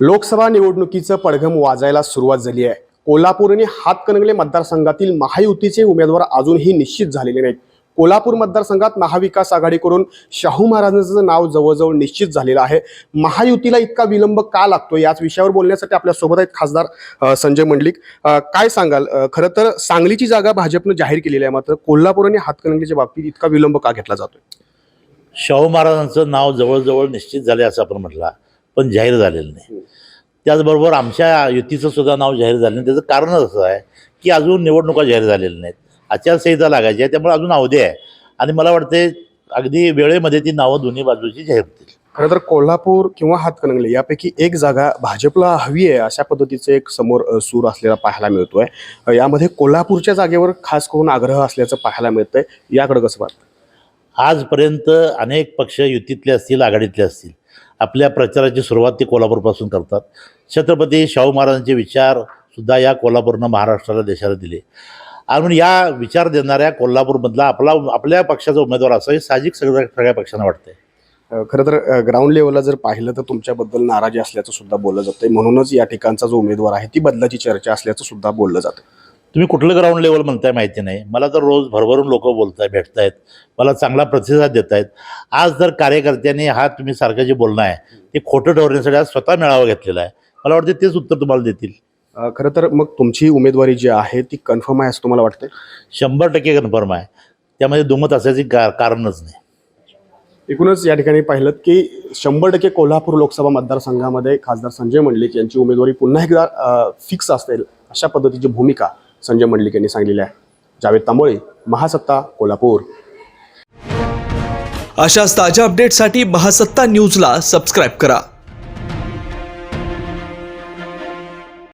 लोकसभा निवडणुकीचं पडघम वाजायला सुरुवात झाली आहे। कोल्हापूर आणि हातकणंगले मतदारसंघातील महायुतीचे उमेदवार अजूनही निश्चित झालेले नाहीत। कोल्हापूर मतदारसंघात महाविकास आघाडीकडून शाहू महाराजांचं नाव जवळजवळ निश्चित झालेलं आहे। महायुतीला इतका विलंब का लागतो याच विषयावर बोलण्यासाठी आपल्या सोबत आहेत खासदार संजय मंडलिक। काय सांगाल, खरं तर सांगलीची जागा भाजपने जाहीर केलेली आहे, मात्र कोल्हापूर आणि हातकणंगलेच्या बाबतीत इतका विलंब का घेतला जातोय? शाहू महाराजांचं नाव जवळजवळ निश्चित झाले असं आपण म्हटलं, पण जाहीर झालेलं नाही। त्याचबरोबर आमच्या युतीचं सुद्धा नाव जाहीर झालं नाही। त्याचं कारणच असं आहे की अजून निवडणुका जाहीर झालेल्या नाहीत, आचारसंहिता लागायची आहे, त्यामुळे अजून अवधी आहे आणि मला वाटते अगदी वेळेमध्ये ती नावं दोन्ही बाजूची जाहीर होतील। खरं तर कोल्हापूर किंवा हातकणंगले यापैकी एक जागा भाजपला हवी आहे अशा पद्धतीचं एक समोर सूर असलेला पाहायला मिळतोय। यामध्ये कोल्हापूरच्या जागेवर खास करून आग्रह असल्याचं पाहायला मिळतंय, याकडे कसं पाहतं? आजपर्यंत अनेक पक्ष युतीतले असतील, आघाडीतले असतील, आपल्या प्रचाराची सुरुवात ते कोल्हापूरपासून करतात। छत्रपती शाहू महाराजांचे विचार सुद्धा या कोल्हापूरनं महाराष्ट्राला, देशाला दिले आणि या विचार देणाऱ्या कोल्हापूरमधला आपल्या पक्षाचा उमेदवार असा हे साहजिक सगळ्या पक्षांना वाटतंय। खरं तर ग्राउंड लेवलला जर पाहिलं तर तुमच्याबद्दल नाराजी असल्याचं सुद्धा बोललं जातंय, म्हणूनच या ठिकाणचा जो उमेदवार आहे ती बदलाची चर्चा असल्याचं सुद्धा बोललं जातं। तुम्ही कुठलं ग्राउंड लेवल म्हणताय माहिती नाही, मला तर रोज भरभरून लोक बोलताय, भेटतायत, मला चांगला प्रतिसाद देत आहेत। आज जर कार्यकर्त्यांनी हा तुम्ही सारखं जे बोलणं आहे ते खोटं ठरवण्यासाठी आज स्वतः मेळावा घेतलेला आहे, मला वाटतं तेच उत्तर तुम्हाला देतील। खरं तर मग तुमची उमेदवारी जी आहे ती कन्फर्म आहे असं तुम्हाला वाटतंय? 100% कन्फर्म आहे, त्यामध्ये दुमत असायची कारणच नाही। एकूणच या ठिकाणी पाहिलं की 100% कोल्हापूर लोकसभा मतदारसंघामध्ये खासदार संजय मंडलिक यांची उमेदवारी पुन्हा एकदा फिक्स असेल अशा पद्धतीची भूमिका संजय मंडलिक यांनी सांगितली आहे। जावेद तांबोळे, महासत्ता, कोल्हापूर। अशाच ताज्या अपडेटसाठी महासत्ता न्यूजला सबस्क्राईब करा।